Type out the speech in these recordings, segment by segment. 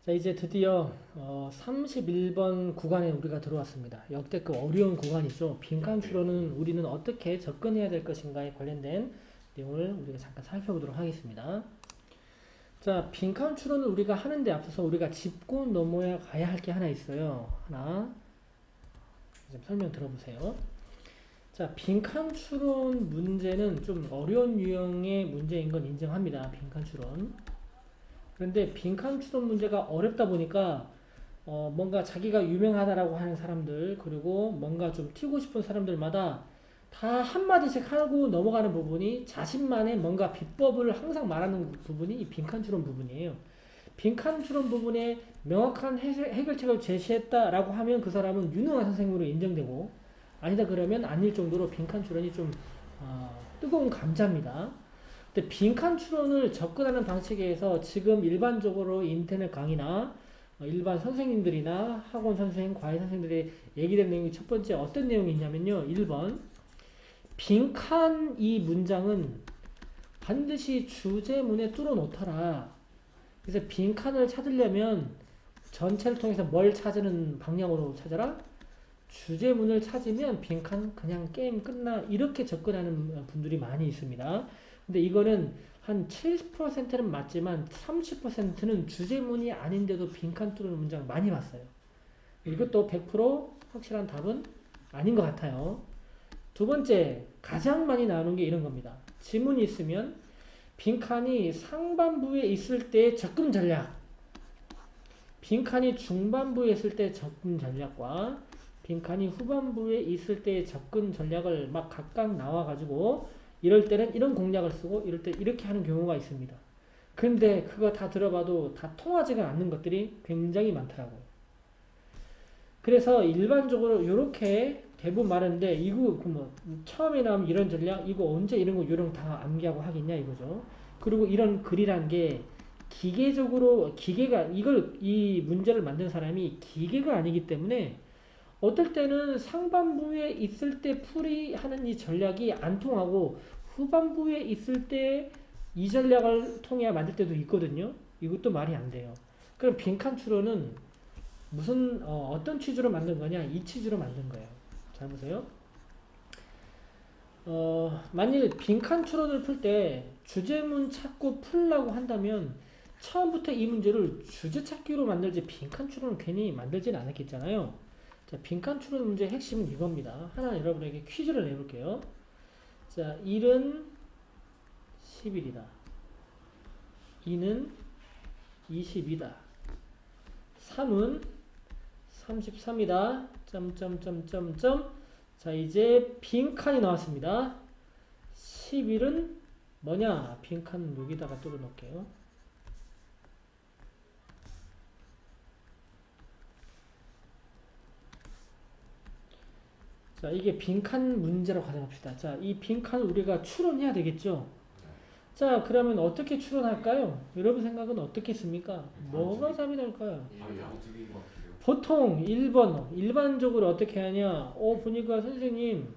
자, 이제 드디어 31번 구간에 우리가 들어왔습니다. 역대급 어려운 구간이죠. 빈칸 추론은 우리는 어떻게 접근해야 될 것인가에 관련된 내용을 우리가 잠깐 살펴보도록 하겠습니다. 자, 빈칸 추론을 우리가 하는데 앞서서 우리가 짚고 넘어야 가야 할 게 하나 있어요. 하나 좀 설명 들어보세요. 자, 빈칸 추론 문제는 좀 어려운 유형의 문제인 건 인정합니다. 빈칸 추론. 그런데 빈칸 추론 문제가 어렵다 보니까 뭔가 자기가 유명하다라고 하는 사람들, 그리고 뭔가 좀 튀고 싶은 사람들마다 다 한마디씩 하고 넘어가는 부분이 자신만의 뭔가 비법을 항상 말하는 부분이 이 빈칸 추론 부분이에요. 빈칸 추론 부분에 명확한 해결책을 제시했다라고 하면 그 사람은 유능한 선생님으로 인정되고, 아니다 그러면 아닐 정도로 빈칸 추론이 좀 뜨거운 감자입니다. 근데 빈칸 추론을 접근하는 방식에서 지금 일반적으로 인터넷 강의나 일반 선생님들이나 학원 선생님, 과외 선생님들이 얘기된 내용이 첫 번째 어떤 내용이 있냐면요. 1번 빈칸 이 문장은 반드시 주제문에 뚫어 놓더라. 그래서 빈칸을 찾으려면 전체를 통해서 뭘 찾는 방향으로 찾아라? 주제문을 찾으면 빈칸 그냥 게임 끝나, 이렇게 접근하는 분들이 많이 있습니다. 근데 이거는 한 70%는 맞지만 30%는 주제문이 아닌데도 빈칸 뚫는 문장 많이 봤어요. 이것도 100% 확실한 답은 아닌 것 같아요. 두 번째, 가장 많이 나오는 게 이런 겁니다. 지문이 있으면 빈칸이 상반부에 있을 때 접근 전략, 빈칸이 중반부에 있을 때 접근 전략과 빈칸이 후반부에 있을 때의 접근 전략을 막 각각 나와가지고 이럴 때는 이런 공략을 쓰고 이럴 때 이렇게 하는 경우가 있습니다. 근데 그거 다 들어봐도 다 통하지가 않는 것들이 굉장히 많더라고요. 그래서 일반적으로 이렇게 대부분 말하는데 이거 뭐 처음에 나오면 이런 전략, 이거 언제 이런 거 요령 다 암기하고 하겠냐 이거죠. 그리고 이런 글이란 게 기계적으로, 기계가 이 문제를 만든 사람이 기계가 아니기 때문에 어떨 때는 상반부에 있을 때 풀이하는 이 전략이 안 통하고 후반부에 있을 때 이 전략을 통해야 만들 때도 있거든요. 이것도 말이 안 돼요. 그럼 빈칸 추론은 무슨 어떤 취지로 만든 거냐? 이 취지로 만든 거예요. 잘 보세요. 만일 빈칸 추론을 풀 때 주제문 찾고 풀라고 한다면 처음부터 이 문제를 주제 찾기로 만들지 빈칸 추론을 괜히 만들지는 않았겠잖아요. 자, 빈칸 추론 문제의 핵심은 이겁니다. 하나 여러분에게 퀴즈를 내볼게요. 자, 1은 10일이다. 2는 20이다. 3은 33이다. 점점점점점. 자, 이제 빈칸이 나왔습니다. 11은 뭐냐? 빈칸 여기다가 뚫어 놓을게요. 자, 이게 빈칸 문제라고 가정합시다. 자, 이 빈칸을 우리가 추론해야 되겠죠? 자, 그러면 어떻게 추론할까요? 여러분 생각은 어떻겠습니까? 뭐가 답이 될까요? 보통 1번, 일반적으로 어떻게 하냐? 보니까 선생님,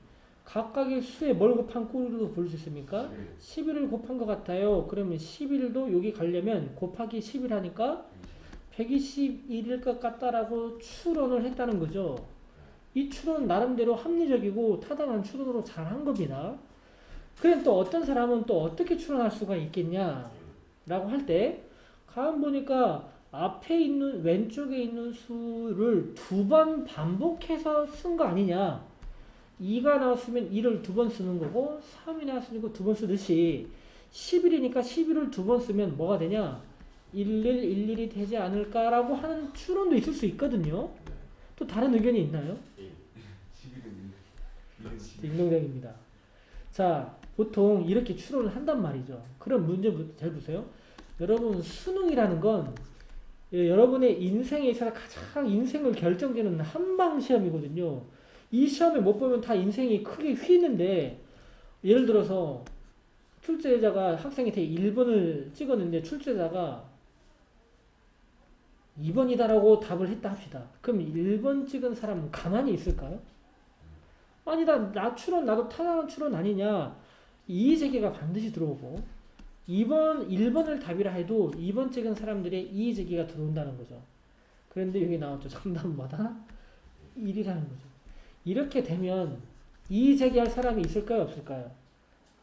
각각의 수에 뭘 곱한 꼴로 볼 수 있습니까? 11을 곱한 것 같아요. 그러면 11도 여기 가려면 곱하기 11 하니까 121일 것 같다라고 추론을 했다는 거죠. 이 추론은 나름대로 합리적이고 타당한 추론으로 잘 한 겁니다. 그럼 또 어떤 사람은 또 어떻게 추론할 수가 있겠냐 라고 할 때, 가만 보니까 앞에 있는 왼쪽에 있는 수를 두 번 반복해서 쓴 거 아니냐. 2가 나왔으면 2를 두 번 쓰는 거고 3이 나왔으니까 두 번 쓰듯이 11이니까 11을 두 번 쓰면 뭐가 되냐, 1111이 되지 않을까라고 하는 추론도 있을 수 있거든요. 또 다른 의견이 있나요? 익명적입니다. 자, 보통 이렇게 추론을 한단 말이죠. 그럼 문제 잘 보세요. 여러분, 수능이라는 건 여러분의 인생에 있어서 가장 인생을 결정짓는 한방 시험이거든요. 이 시험에 못 보면 다 인생이 크게 휘는데, 예를 들어서 출제자가 학생한테 1번을 찍었는데 출제자가 2번이다라고 답을 했다 합시다. 그럼 1번 찍은 사람은 가만히 있을까요? 아니다, 나 추론, 나도 타당한 추론 아니냐, 이의제기가 반드시 들어오고, 2번, 1번을 답이라 해도 2번 찍은 사람들의 이의제기가 들어온다는 거죠. 그런데 여기 나왔죠. 정답은 뭐다? 1이라는 거죠. 이렇게 되면 이의제기할 사람이 있을까요? 없을까요?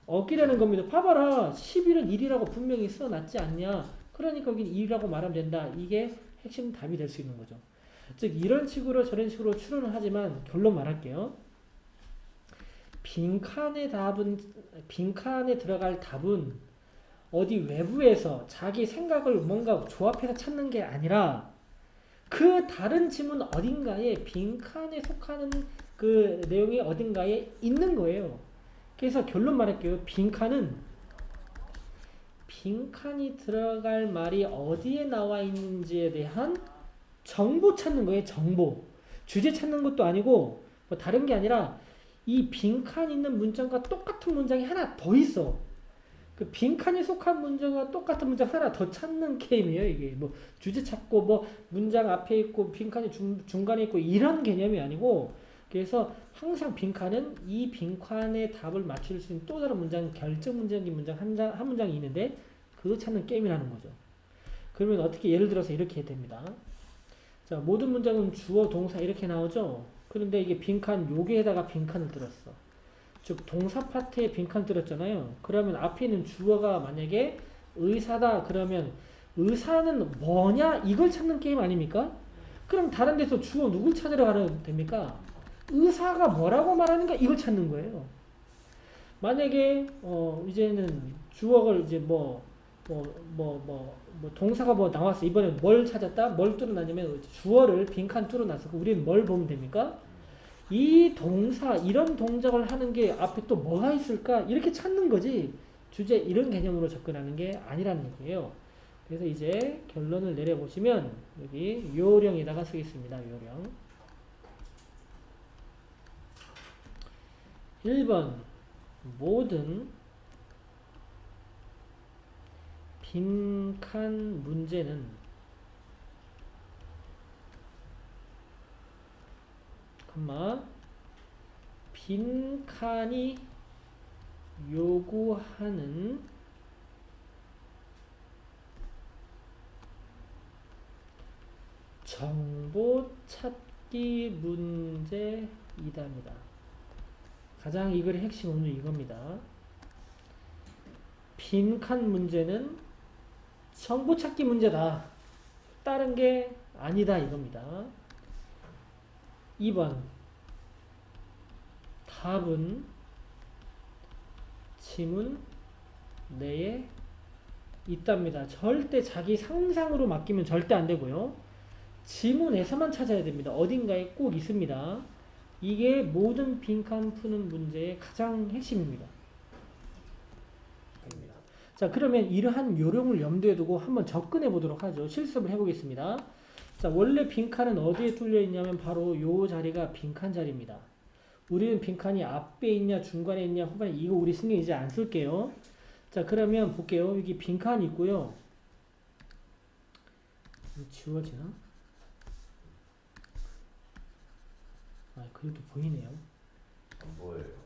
없기라는 겁니다. 봐봐라. 11은 1이라고 분명히 써놨지 않냐. 그러니까 여기 2라고 말하면 된다. 이게 핵심 답이 될 수 있는 거죠. 즉 이런 식으로 저런 식으로 추론을 하지만 결론 말할게요. 빈칸에 들어갈 답은 어디 외부에서 자기 생각을 뭔가 조합해서 찾는 게 아니라 그 다른 지문 어딘가에 빈칸에 속하는 그 내용이 어딘가에 있는 거예요. 그래서 결론 말할게요. 빈칸이 들어갈 말이 어디에 나와 있는지에 대한 정보 찾는 거예요. 정보. 주제 찾는 것도 아니고 뭐 다른 게 아니라 이 빈칸 있는 문장과 똑같은 문장이 하나 더 있어. 그 빈칸이 속한 문장과 똑같은 문장 하나 더 찾는 게임이에요. 이게 뭐 주제 찾고 뭐 문장 앞에 있고 빈칸이 중간에 있고 이런 개념이 아니고 그래서 항상 빈칸은 이 빈칸의 답을 맞출 수 있는 또 다른 문장, 결정 문장인 문장 한 문장이 있는데 그거 찾는 게임이라는 거죠. 그러면 어떻게 예를 들어서 이렇게 됩니다. 자, 모든 문장은 주어, 동사 이렇게 나오죠. 그런데 이게 빈칸 여기에다가 빈칸을 들었어. 즉 동사 파트에 빈칸 들었잖아요. 그러면 앞에 있는 주어가 만약에 의사다 그러면 의사는 뭐냐 이걸 찾는 게임 아닙니까? 그럼 다른 데서 주어 누굴 찾으러 가면 됩니까? 의사가 뭐라고 말하는가 이걸 찾는 거예요. 만약에 이제는 주어를 이제 동사가 뭐 나왔어. 이번엔 뭘 찾았다? 뭘 뚫어놨냐면 주어를 빈칸 뚫어놨어. 우리는 뭘 보면 됩니까? 이 동사, 이런 동작을 하는 게 앞에 또 뭐가 있을까? 이렇게 찾는 거지. 주제 이런 개념으로 접근하는 게 아니라는 얘기예요. 그래서 이제 결론을 내려보시면 여기 요령에다가 쓰겠습니다. 요령. 1번 모든 빈칸 문제는 빈칸이 요구하는 정보 찾기 문제이답니다. 가장 이 글의 핵심 오늘 이겁니다. 빈칸 문제는 정보 찾기 문제다. 다른 게 아니다 이겁니다. 2번 답은 지문 내에 있답니다. 절대 자기 상상으로 맡기면 절대 안 되고요. 지문에서만 찾아야 됩니다. 어딘가에 꼭 있습니다. 이게 모든 빈칸 푸는 문제의 가장 핵심입니다. 자, 그러면 이러한 요령을 염두에 두고 한번 접근해 보도록 하죠. 실습을 해보겠습니다. 자, 원래 빈칸은 어디에 뚫려 있냐면 바로 요 자리가 빈칸 자리입니다. 우리는 빈칸이 앞에 있냐, 중간에 있냐, 후반에 이거 우리 신경 이제 안 쓸게요. 자, 그러면 볼게요. 여기 빈칸이 있고요. 지워지나? 아, 그래도 보이네요. 뭐예요?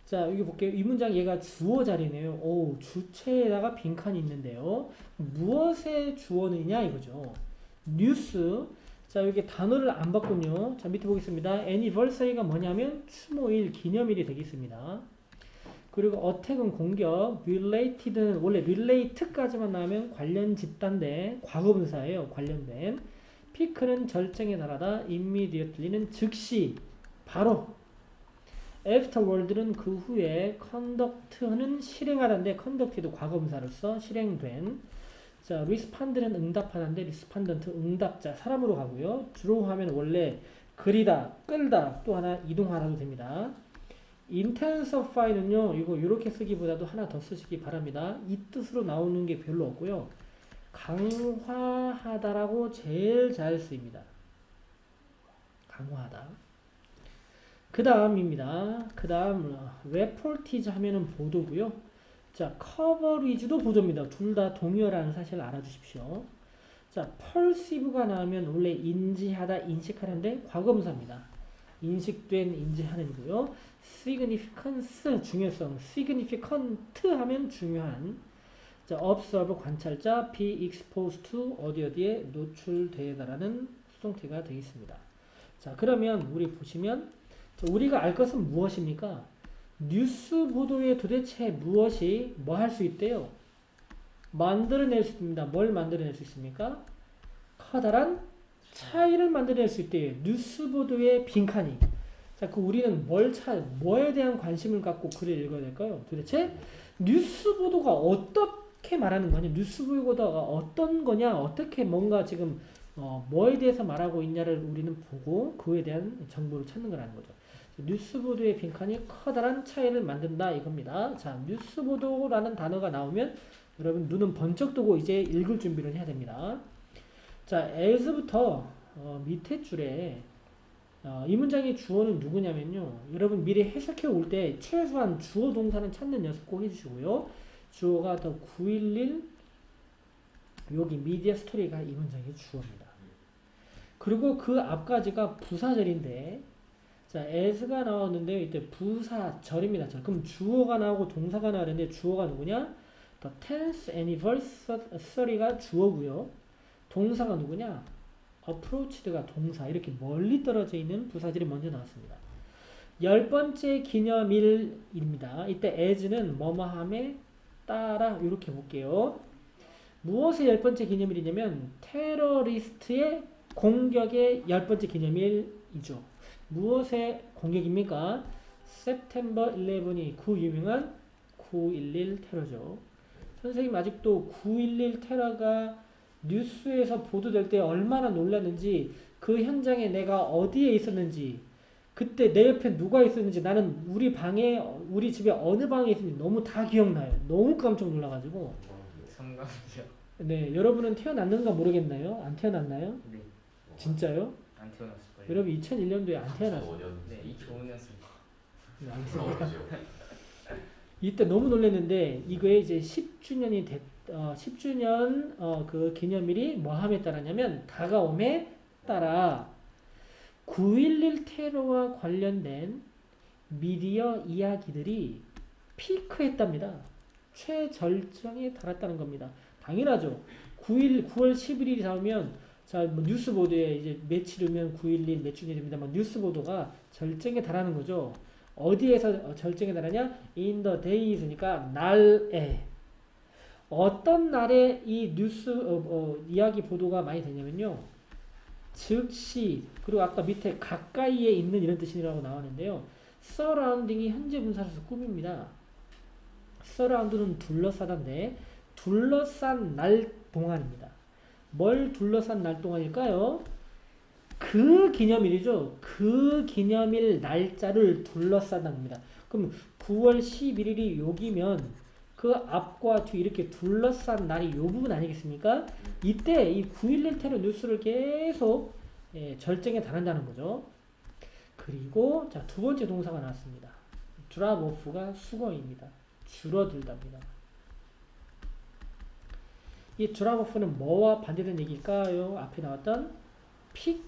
자, 여기 볼게요. 이 문장 얘가 주어 자리네요. 오, 주체에다가 빈칸이 있는데요. 무엇의 주어느냐 이거죠. 뉴스. 자, 여기 단어를 안 바꾸요. 자, 밑에 보겠습니다. anniversary가 뭐냐면 추모일, 기념일이 되겠습니다. 그리고 attack은 공격, related는 원래 relate까지만 나오면 관련 집단대, 과거분사예요. 관련된. pick는 절정에 달하다, immediately는 즉시, 바로. afterward는 그 후에, conduct는 실행하다인데 conduct도 과거분사로서 실행된. 자, respond는 응답하다인데 respondent 응답자 사람으로 가고요. draw 하면 원래 그리다, 끌다, 또 하나 이동하라도 됩니다. intensify는요, 이거 이렇게 쓰기보다도 하나 더 쓰시기 바랍니다. 이 뜻으로 나오는 게 별로 없고요. 강화하다라고 제일 잘 쓰입니다. 강화하다. 그 다음입니다. 그 다음 reportage 하면은 보도고요. 자, coverage도 보도입니다. 둘 다 동의어라는 사실을 알아주십시오. 자, perceive가 나오면 원래 인지하다, 인식하는데 과거분사입니다. 인식된 인지하는이고요. significance 중요성, significant 하면 중요한. 자, observe 관찰자, be exposed to 어디에 노출되다라는 수동태가 되겠습니다. 자, 그러면 우리 보시면 자, 우리가 알 것은 무엇입니까? 뉴스 보도에 도대체 무엇이 뭐 할 수 있대요? 만들어낼 수 있습니다. 뭘 만들어낼 수 있습니까? 커다란 차이를 만들어낼 수 있대요. 뉴스 보도의 빈칸이. 자, 그 우리는 뭐에 대한 관심을 갖고 글을 읽어야 될까요? 도대체 뉴스 보도가 어떻게 말하는 거냐? 뉴스 보도가 어떤 거냐? 어떻게 뭔가 지금 뭐에 대해서 말하고 있냐를 우리는 보고 그에 대한 정보를 찾는 거라는 거죠. 뉴스 보도의 빈칸이 커다란 차이를 만든다 이겁니다. 자, 뉴스 보도라는 단어가 나오면 여러분 눈은 번쩍 뜨고 이제 읽을 준비를 해야 됩니다. 자, as부터 밑에 줄에 이 문장의 주어는 누구냐면요. 여러분 미리 해석해 올 때 최소한 주어 동사는 찾는 연습 꼭 해주시고요. 주어가 더 911 여기 미디어 스토리가 이 문장의 주어입니다. 그리고 그 앞까지가 부사절인데 자, as가 나왔는데요. 이때 부사절입니다. 그럼 주어가 나오고 동사가 나왔는데 주어가 누구냐? The 10th anniversary가 주어고요. 동사가 누구냐? approached가 동사. 이렇게 멀리 떨어져 있는 부사절이 먼저 나왔습니다. 10번째 기념일입니다. 이때 as는 뭐뭐함에 따라 이렇게 볼게요. 무엇의 10번째 기념일이냐면 테러리스트의 공격의 10번째 기념일이죠. 무엇의 공격입니까? September 11이 그 유명한 9.11 테러죠. 선생님 아직도 9.11 테러가 뉴스에서 보도될 때 얼마나 놀랐는지 그 현장에 내가 어디에 있었는지 그때 내 옆에 누가 있었는지 나는 우리 집에 어느 방에 있었는지 너무 다 기억나요. 너무 깜짝 놀라가지고. 성감이요. 네, 여러분은 태어났는가 모르겠나요? 안 태어났나요? 네. 진짜요? 안 태어났을 거예요. 여러분 2001년도에 안 태어났어요. 5년. 네, 2005년생. 네, 알겠습니다. 이때 너무 놀랐는데 이거에 이제 10주년이 10주년 그 기념일이 뭐함에 따랐냐면 다가옴에 따라 9.11 테러와 관련된 미디어 이야기들이 피크했답니다. 최절정에 달았다는 겁니다. 당연하죠. 9월 11일이 나오면 자, 뭐 뉴스 보도에 이제 며칠 후면 9.11 몇 주년입니다만 뉴스 보도가 절정에 달하는 거죠. 어디에서 절정에 달하냐? In the days니까 날에. 어떤 날에 이 뉴스 이야기 보도가 많이 되냐면요. 즉시 그리고 아까 밑에 가까이에 있는 이런 뜻이라고 나왔는데요. surrounding이 현재 분사로서 꾸밉니다. surround는 둘러싸다인데 둘러싼 날 동안입니다. 뭘 둘러싼 날 동안일까요? 그 기념일이죠. 그 기념일 날짜를 둘러싼다는 겁니다. 그럼 9월 11일이 여기면 그 앞과 뒤 이렇게 둘러싼 날이 이 부분 아니겠습니까? 이때 이 9.11 테러 뉴스를 계속 절정에 달한다는 거죠. 그리고 자, 두 번째 동사가 나왔습니다. drop off가 수거입니다. 줄어들답니다. 이 drop off는 뭐와 반대되는 얘기일까요? 앞에 나왔던 peak,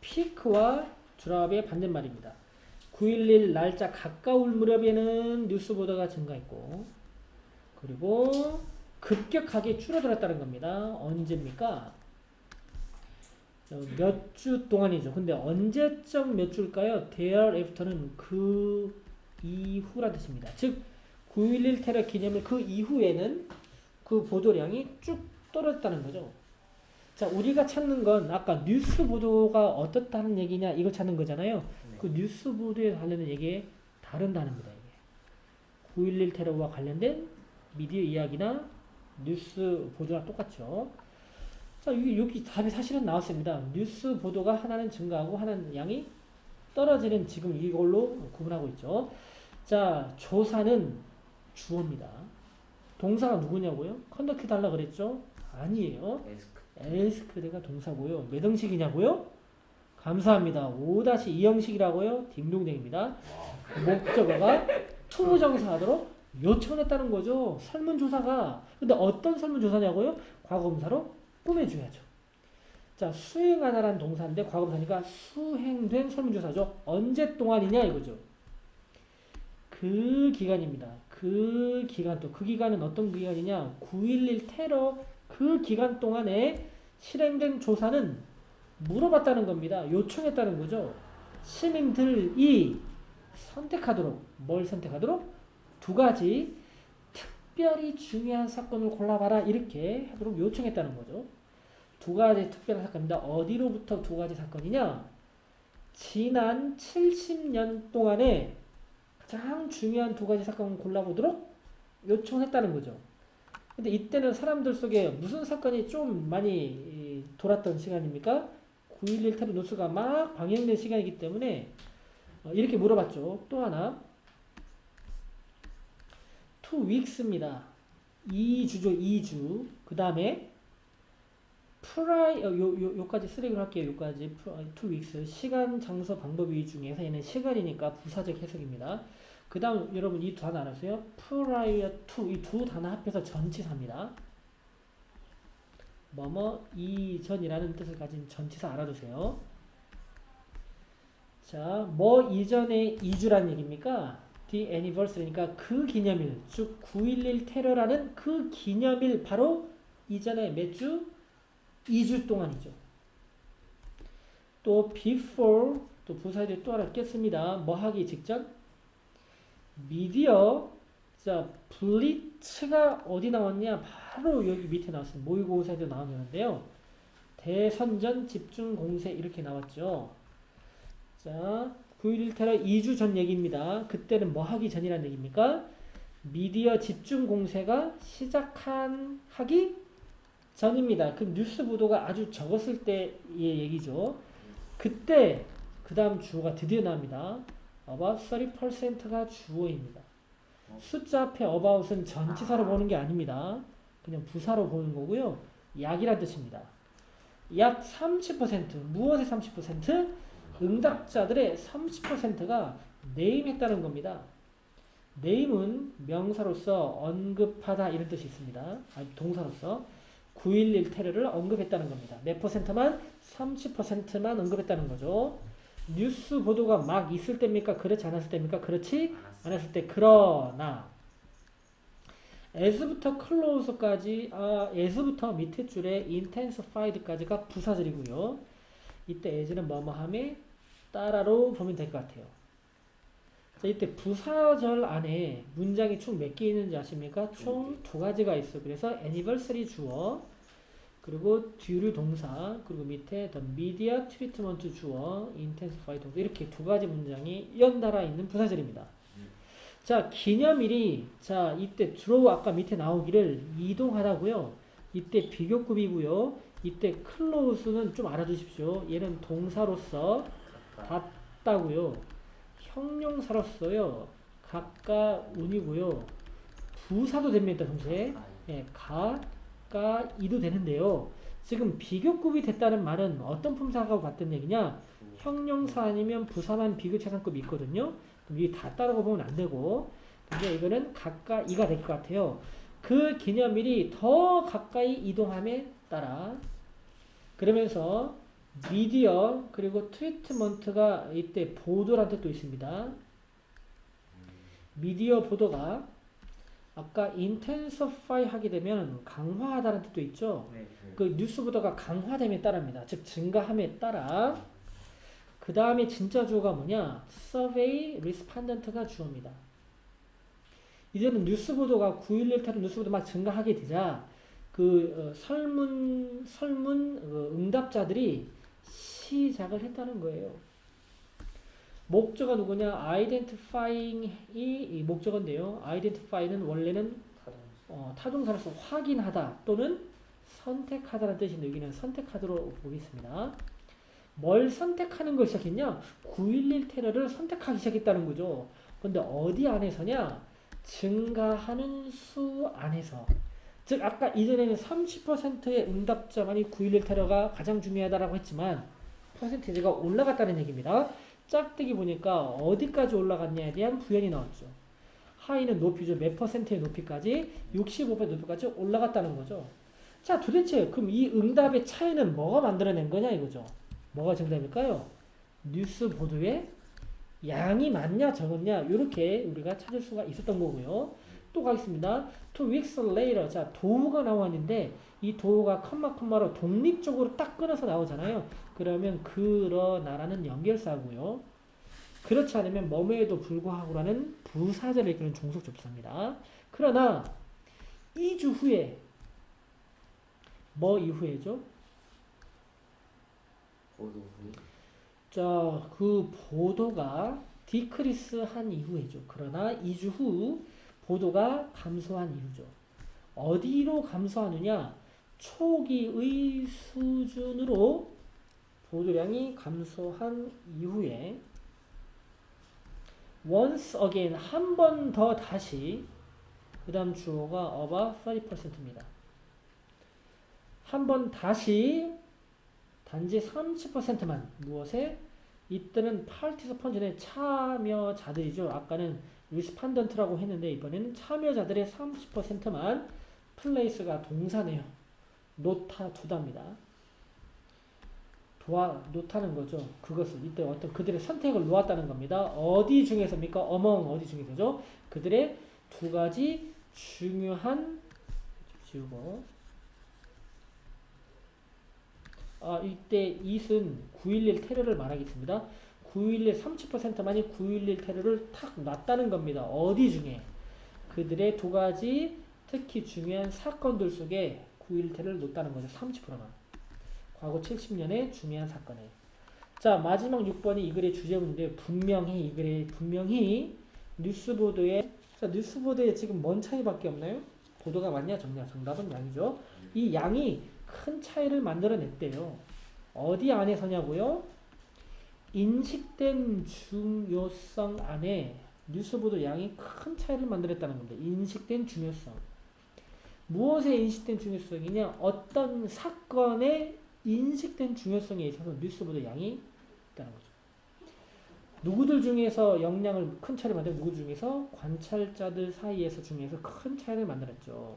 peak와 drop의 반대말입니다. 9.11 날짜 가까울 무렵에는 뉴스 보도가 증가했고 그리고 급격하게 줄어들었다는 겁니다. 언제입니까? 몇 주 동안이죠. 근데 언제적 몇 주일까요? thereafter는 그 이후라 뜻입니다. 즉 9.11 테러 기념일 그 이후에는 그 보도량이 쭉 떨어졌다는 거죠. 자, 우리가 찾는 건 아까 뉴스 보도가 어떻다는 얘기냐 이거 찾는 거잖아요. 네. 그 뉴스 보도에 관련된 얘기에 다른 단어입니다. 이게 9.11 테러와 관련된 미디어 이야기나 뉴스 보도랑 똑같죠. 자, 여기 답이 사실은 나왔습니다. 뉴스 보도가 하나는 증가하고 하나는 양이 떨어지는 지금 이걸로 구분하고 있죠. 자, 조사는 주어입니다. 동사가 누구냐고요? 컨덕트 달라 그랬죠? 아니에요. 에스크드가 동사고요. 몇 형식이냐고요? 감사합니다. 5-2 형식이라고요? 딩동댕입니다. 목적어가 투부정사하도록 요청했다는 거죠. 설문조사가. 근데 어떤 설문조사냐고요? 과거분사로 꾸며줘야죠. 자, 수행하다라는 동사인데 과거분사니까 수행된 설문조사죠. 언제 동안이냐 이거죠. 그 기간입니다. 그 기간 또 그 기간은 어떤 기간이냐? 9.11 테러 그 기간 동안에 실행된 조사는 물어봤다는 겁니다. 요청했다는 거죠. 시민들이 선택하도록 뭘 선택하도록? 두 가지 특별히 중요한 사건을 골라봐라 이렇게 하도록 요청했다는 거죠. 두 가지 특별한 사건입니다. 어디로부터 두 가지 사건이냐? 지난 70년 동안에 가장 중요한 두 가지 사건을 골라보도록 요청했다는 거죠. 근데 이때는 사람들 속에 무슨 사건이 좀 많이 돌았던 시간입니까? 9.11 테러 뉴스가 막 방영된 시간이기 때문에 이렇게 물어봤죠. 또 하나 2 weeks입니다. 2주죠. 2주. 그 다음에 요까지 쓰레기로 할게요. 요까지 2 weeks 시간, 장소, 방법 위 중에서 얘는 시간이니까 부사적 해석입니다. 그 다음 여러분 이 두 단어 알았어요? prior to 이 두 단어 합해서 전치사입니다. 뭐뭐 이전이라는 뜻을 가진 전치사 알아두세요. 자, 뭐 이전에 2주란 얘기입니까? The anniversary니까 그 기념일, 즉 9.11 테러라는 그 기념일 바로 이전에 몇 주? 2주 동안이죠. 또 before 또 부사에 또 하나 꼈습니다. 뭐 하기 직전? 미디어 자 블리츠가 어디 나왔냐? 바로 여기 밑에 나왔습니다. 모의고사에도 나오는데요. 대선전 집중 공세 이렇게 나왔죠. 자 9.11 테러 2주 전 얘기입니다. 그때는 뭐 하기 전이라는 얘기입니까? 미디어 집중 공세가 하기 전입니다. 그 뉴스 보도가 아주 적었을 때의 얘기죠. 그때 그 다음 주어가 드디어 나옵니다. About 30%가 주어입니다. 숫자 앞에 about은 전치사로 보는 게 아닙니다. 그냥 부사로 보는 거고요. 약이란 뜻입니다. 약 30% 무엇의 30%? 응답자들의 30%가 네임했다는 겁니다. 네임은 명사로서 언급하다 이런 뜻이 있습니다. 동사로서 9.11 테러를 언급했다는 겁니다. 몇 퍼센트만? 30%만 언급했다는 거죠. 뉴스 보도가 막 있을 때입니까? 그렇지 않았을 때입니까? 그렇지 않았을 때. 그러나 as부터 close까지 as부터 밑에 줄에 intensified까지가 부사절이고요. 이때 as는 뭐뭐함에 따라로 보면 될 것 같아요. 자, 이때 부사절 안에 문장이 총 몇 개 있는지 아십니까? 총 두 가지가 있어요. 그래서 anniversary 주어, 그리고 due를 동사, 그리고 밑에 the media treatment 주어, intensify 동사 이렇게 두 가지 문장이 연달아 있는 부사절입니다. 자, 기념일이 자 이때 draw 아까 밑에 나오기를 이동하다고요. 이때 비교급이고요. 이때 close는 좀 알아두십시오. 얘는 동사로서 닿다고요. 형용사로서요. 가까운이고요. 부사도 됩니다. 동시에 예, 가까이도 되는데요. 지금 비교급이 됐다는 말은 어떤 품사하고 같은 얘기냐? 형용사 아니면 부사만 비교차상급이 있거든요. 그럼 이게 다 따르고 보면 안 되고 근데 이거는 가까이가 될 것 같아요. 그 기념일이 더 가까이 이동함에 따라 그러면서 미디어 그리고 트리트먼트가 이때 보도란 뜻도 있습니다. 미디어 보도가 아까 intensify 하게 되면 강화하다는 뜻도 있죠. 네. 그 뉴스 보도가 강화됨에 따라입니다. 즉 증가함에 따라 그 다음에 진짜 주어가 뭐냐? survey respondent가 주어입니다. 이제는 뉴스 보도가 9.11 테러 뉴스 보도 막 증가하게 되자 그 설문 응답자들이 시작을 했다는 거예요. 목적어 누구냐? identifying이 목적어인데요. identify는 원래는 타동사로서 확인하다 또는 선택하다라는 뜻인데 여기는 선택하도록 보겠습니다. 뭘 선택하는 걸 시작했냐? 9.11 테러를 선택하기 시작했다는 거죠. 근데 어디 안에서냐? 증가하는 수 안에서. 즉 아까 이전에는 30%의 응답자만이 9.11 테러가 가장 중요하다라고 했지만 퍼센티지가 올라갔다는 얘기입니다. 짝대기 보니까 어디까지 올라갔냐에 대한 부연이 나왔죠. 하이는 높이죠. 몇 퍼센트의 높이까지? 65% 높이까지 올라갔다는 거죠. 자, 도대체 그럼 이 응답의 차이는 뭐가 만들어낸 거냐 이거죠. 뭐가 정답일까요? 뉴스 보도의 양이 많냐 적었냐 이렇게 우리가 찾을 수가 있었던 거고요. 또 가겠습니다. 2 weeks later. 자, 도우가 나왔는데 이 도우가 컴마로 독립적으로 딱 끊어서 나오잖아요. 그러면 그러나라는 연결사고요. 그렇지 않으면 뭐뭐에도 불구하고라는 부사절을 이끄는 종속 접수입니다. 그러나 2주 후에 뭐 이후에죠? 보도 후에 자, 그 보도가 디크리스한 이후에죠. 그러나 2주 후 보도가 감소한 이후죠. 어디로 감소하느냐? 초기의 수준으로 보도량이 감소한 이후에 once again 한 번 더 다시 그 다음 주어가 about 30%입니다. 한 번 다시 단지 30%만 무엇에? 이때는 파티스펀트의 참여자들이죠. 아까는 리스판던트라고 했는데 이번에는 참여자들의 30%만 플레이스가 동사네요. 놓다 두다입니다. 놓다는 거죠. 그것을 이때 어떤 그들의 선택을 놓았다는 겁니다. 어디 중에서입니까? among 어디 중에서죠? 그들의 두 가지 중요한 지우고 이때 it은 9.11 테러를 말하겠습니다. 9.11 30%만이 9.11 테러를 탁 놨다는 겁니다. 어디 중에? 그들의 두 가지 특히 중요한 사건들 속에 9.11 테러를 놓았다는 거죠. 30%만. 과거 70년의 중요한 사건에. 자, 마지막 6번이 이 글의 주제문인데 분명히 뉴스보도에 자, 뉴스보도에 지금 뭔 차이밖에 없나요? 보도가 맞냐 적냐? 정답은 양이죠. 이 양이 큰 차이를 만들어냈대요. 어디 안에서냐고요? 인식된 중요성 안에 뉴스보도 양이 큰 차이를 만들었다는 겁니다. 인식된 중요성. 무엇에 인식된 중요성이냐? 어떤 사건의 인식된 중요성에 있어서 뉴스보도 양이 있다는 거죠. 누구들 중에서 영향을 큰 차이를 만들고 누구 중에서 관찰자들 사이에서 중에서 큰 차이를 만들었죠.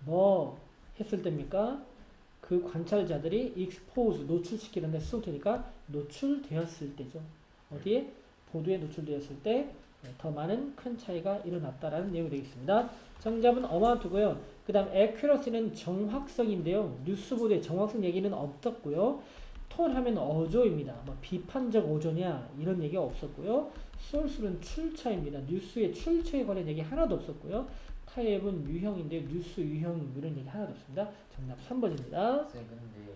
뭐 했을 때입니까? 그 관찰자들이 expose 노출시키는데 쓸 테니까 노출되었을 때죠. 어디에? 보도에 노출되었을 때 더 많은 큰 차이가 일어났다라는 내용이 되겠습니다. 정답은 amount고요. 그 다음 accuracy는 정확성인데요. 뉴스 보도의 정확성 얘기는 없었고요. 톤하면 어조입니다. 뭐 비판적 어조냐 이런 얘기가 없었고요. source는 출처입니다. 뉴스의 출처에 관한 얘기 하나도 없었고요. 타입은 유형인데 뉴스 유형 이런 얘기 하나도 없습니다. 정답 3번입니다. 쌤 근데